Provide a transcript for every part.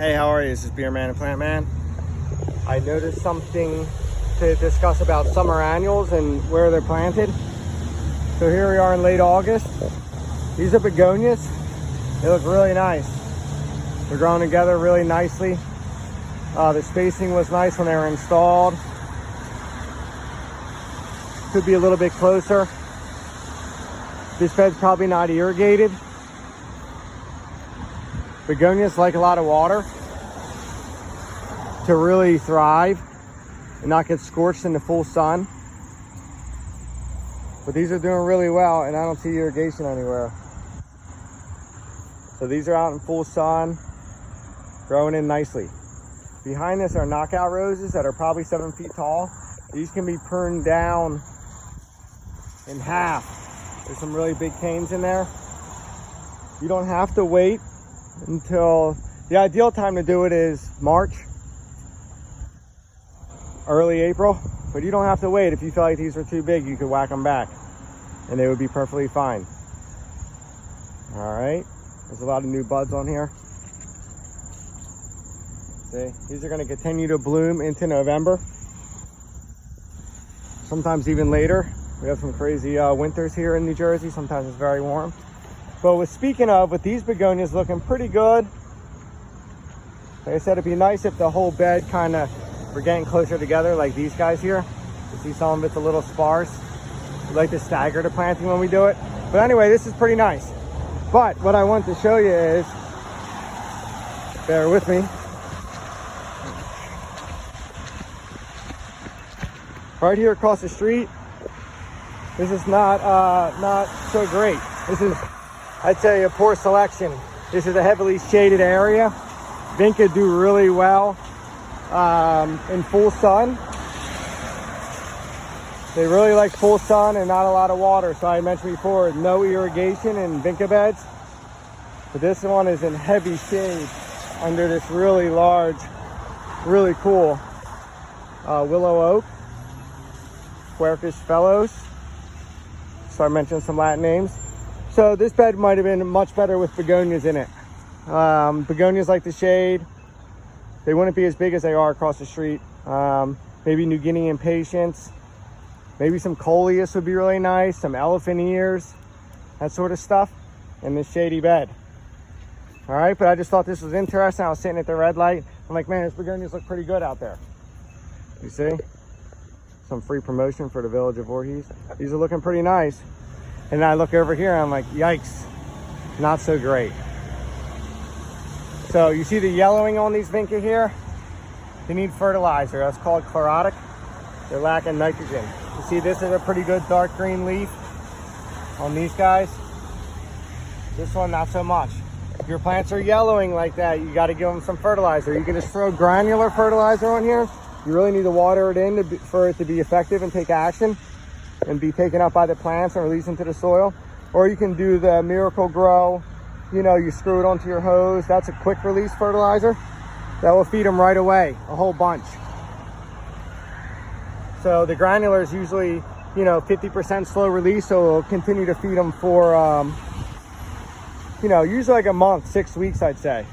Hey, how are you? This is Beer Man and Plant Man. I noticed something to discuss about summer annuals and where they're planted. So here we are in late August. These are begonias. They look really nice. They're growing together really nicely. The spacing was nice when they were installed. Could be a little bit closer. This bed's probably not irrigated. Begonias like a lot of water to really thrive and not get scorched in the full sun. But these are doing really well, and I don't see irrigation anywhere. So these are out in full sun, growing in nicely. Behind this are knockout roses that are probably 7 feet tall. These can be pruned down in half. There's some really big canes in there. You don't have to wait until, the ideal time to do it is March, early April, but you don't have to wait. If you feel like these are too big, you could whack them back and they would be perfectly fine. All right, there's a lot of new buds on here. See, these are going to continue to bloom into November, sometimes even later. We have some crazy winters here in New Jersey. Sometimes it's very warm. But with these begonias looking pretty good, like I said, it'd be nice if the whole bed kind of were getting closer together like these guys here. You see some of it's a little sparse. We like to stagger the planting when we do it. But anyway, this is pretty nice. But what I want to show you is, bear with me. Right here across the street, this is not so great. This is, I'd say, a poor selection. This is a heavily shaded area. Vinca do really well in full sun. They really like full sun and not a lot of water. So I mentioned before, no irrigation in Vinca beds. But this one is in heavy shade under this really large, really cool willow oak, Quercus fellows. So I mentioned some Latin names. So this bed might have been much better with begonias in it. Begonias like the shade. They wouldn't be as big as they are across the street. Maybe New Guinea impatiens. Maybe some coleus would be really nice. Some elephant ears. That sort of stuff in this shady bed. All right, but I just thought this was interesting. I was sitting at the red light. I'm like, man, these begonias look pretty good out there. You see? Some free promotion for the village of Voorhees. These are looking pretty nice. And I look over here and I'm like, yikes, not so great. So you see the yellowing on these Vinca here? They need fertilizer. That's called chlorotic. They're lacking nitrogen. You see this is a pretty good dark green leaf on these guys. This one, not so much. If your plants are yellowing like that, you got to give them some fertilizer. You can just throw granular fertilizer on here. You really need to water it in for it to be effective and take action and be taken up by the plants and released into the soil. Or you can do the Miracle Grow, you know, you screw it onto your hose. That's a quick release fertilizer that will feed them right away, a whole bunch. So the granular is usually, you know, 50% slow release, so it'll continue to feed them for, you know, usually like a month, 6 weeks, I'd say.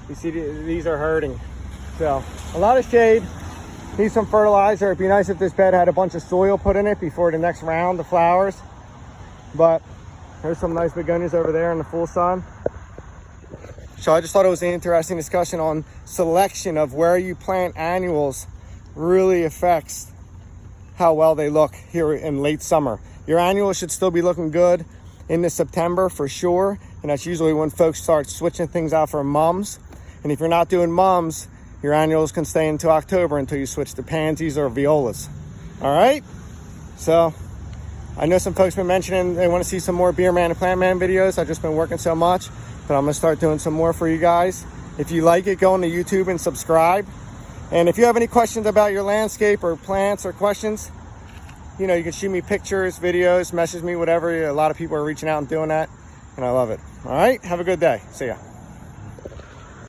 You see, these are hurting. So a lot of shade. Need some fertilizer. It'd be nice if this bed had a bunch of soil put in it before the next round of flowers. But there's some nice begonias over there in the full sun. So I just thought it was an interesting discussion on selection of where you plant annuals really affects how well they look here in late summer. Your annuals should still be looking good into September for sure. And that's usually when folks start switching things out for mums. And if you're not doing mums, your annuals can stay into October until you switch to pansies or violas. All right? So I know some folks been mentioning they want to see some more Beer Man and Plant Man videos. I've just been working so much, but I'm going to start doing some more for you guys. If you like it, go on to YouTube and subscribe. And if you have any questions about your landscape or plants or questions, you know, you can shoot me pictures, videos, message me, whatever. A lot of people are reaching out and doing that, and I love it. All right? Have a good day. See ya.